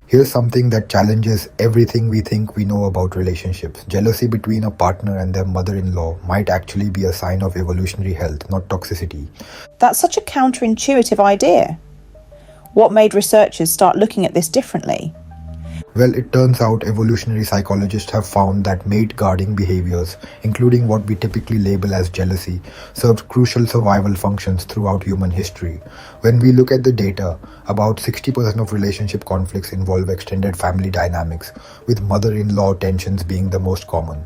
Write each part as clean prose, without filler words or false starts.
Here's something that challenges everything we think we know about relationships. Jealousy between a partner and their mother-in-law might actually be a sign of evolutionary health, not toxicity. That's such a counterintuitive idea. What made researchers start looking at this differently? Well, it turns out evolutionary psychologists have found that mate guarding behaviors, including what we typically label as jealousy, served crucial survival functions throughout human history. When we look at the data, about 60% of relationship conflicts involve extended family dynamics, with mother-in-law tensions being the most common.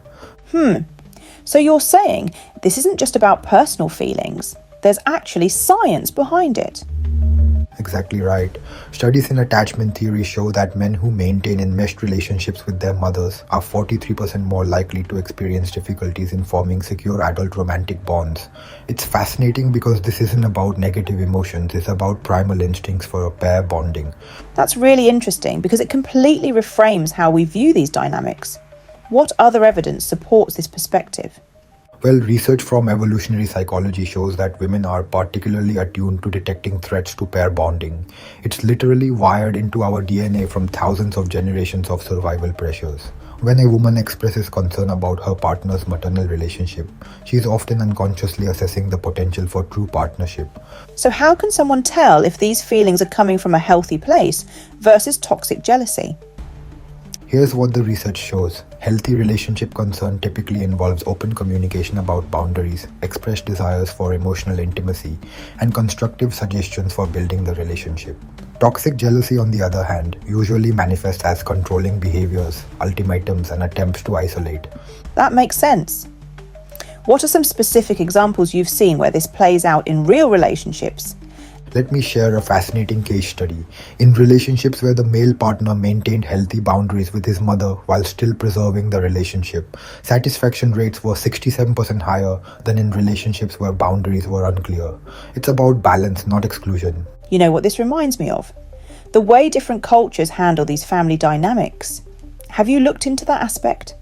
So you're saying this isn't just about personal feelings, there's actually science behind it. Exactly right. Studies in attachment theory show that men who maintain enmeshed relationships with their mothers are 43% more likely to experience difficulties in forming secure adult romantic bonds. It's fascinating because this isn't about negative emotions, it's about primal instincts for a pair bonding. That's really interesting because it completely reframes how we view these dynamics. What other evidence supports this perspective? Well, research from evolutionary psychology shows that women are particularly attuned to detecting threats to pair bonding. It's literally wired into our DNA from thousands of generations of survival pressures. When a woman expresses concern about her partner's maternal relationship, she is often unconsciously assessing the potential for true partnership. So how can someone tell if these feelings are coming from a healthy place versus toxic jealousy? Here's what the research shows. Healthy relationship concern typically involves open communication about boundaries, expressed desires for emotional intimacy, and constructive suggestions for building the relationship. Toxic jealousy, on the other hand, usually manifests as controlling behaviors, ultimatums, and attempts to isolate. That makes sense. What are some specific examples you've seen where this plays out in real relationships? Let me share a fascinating case study. In relationships where the male partner maintained healthy boundaries with his mother while still preserving the relationship, satisfaction rates were 67% higher than in relationships where boundaries were unclear. It's about balance, not exclusion. You know what this reminds me of? The way different cultures handle these family dynamics. Have you looked into that aspect?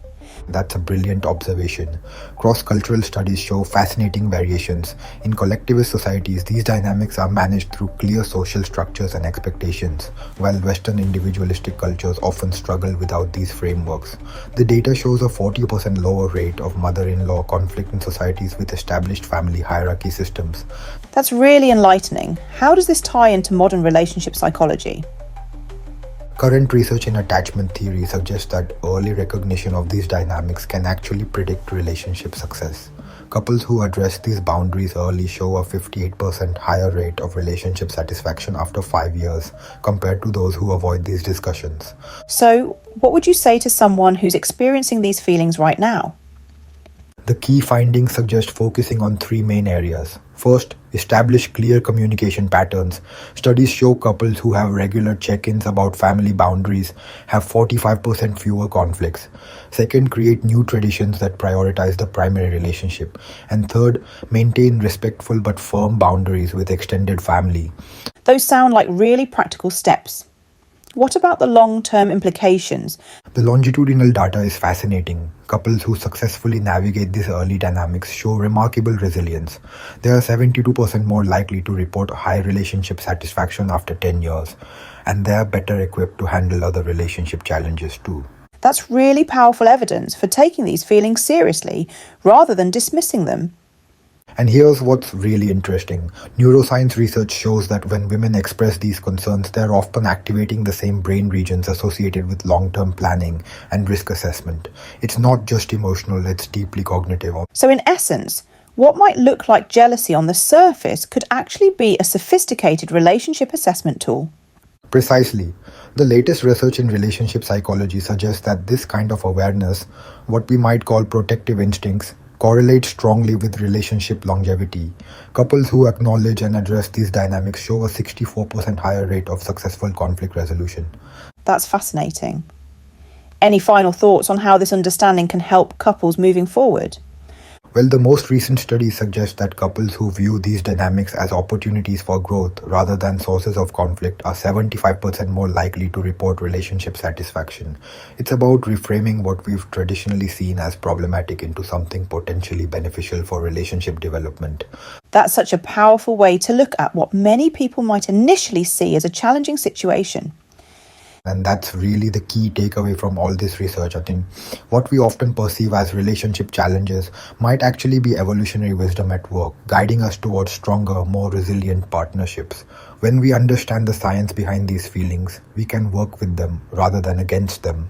That's a brilliant observation. Cross-cultural studies show fascinating variations. In collectivist societies, these dynamics are managed through clear social structures and expectations, while Western individualistic cultures often struggle without these frameworks. The data shows a 40% lower rate of mother-in-law conflict in societies with established family hierarchy systems. That's really enlightening. How does this tie into modern relationship psychology? Current research in attachment theory suggests that early recognition of these dynamics can actually predict relationship success. Couples who address these boundaries early show a 58% higher rate of relationship satisfaction after 5 years compared to those who avoid these discussions. So, what would you say to someone who's experiencing these feelings right now? The key findings suggest focusing on 3 main areas. First, establish clear communication patterns. Studies show couples who have regular check-ins about family boundaries have 45% fewer conflicts. Second, create new traditions that prioritize the primary relationship. And third, maintain respectful but firm boundaries with extended family. Those sound like really practical steps. What about the long-term implications? The longitudinal data is fascinating. Couples who successfully navigate these early dynamics show remarkable resilience. They are 72% more likely to report high relationship satisfaction after 10 years, and they are better equipped to handle other relationship challenges too. That's really powerful evidence for taking these feelings seriously rather than dismissing them. And here's what's really interesting. Neuroscience research shows that when women express these concerns, they're often activating the same brain regions associated with long-term planning and risk assessment. It's not just emotional, it's deeply cognitive. So in essence, what might look like jealousy on the surface could actually be a sophisticated relationship assessment tool. Precisely. The latest research in relationship psychology suggests that this kind of awareness, what we might call protective instincts, correlate strongly with relationship longevity. Couples who acknowledge and address these dynamics show a 64% higher rate of successful conflict resolution. That's fascinating. Any final thoughts on how this understanding can help couples moving forward? Well, the most recent studies suggest that couples who view these dynamics as opportunities for growth rather than sources of conflict are 75% more likely to report relationship satisfaction. It's about reframing what we've traditionally seen as problematic into something potentially beneficial for relationship development. That's such a powerful way to look at what many people might initially see as a challenging situation. And that's really the key takeaway from all this research. I think what we often perceive as relationship challenges might actually be evolutionary wisdom at work, guiding us towards stronger, more resilient partnerships. When we understand the science behind these feelings, we can work with them rather than against them.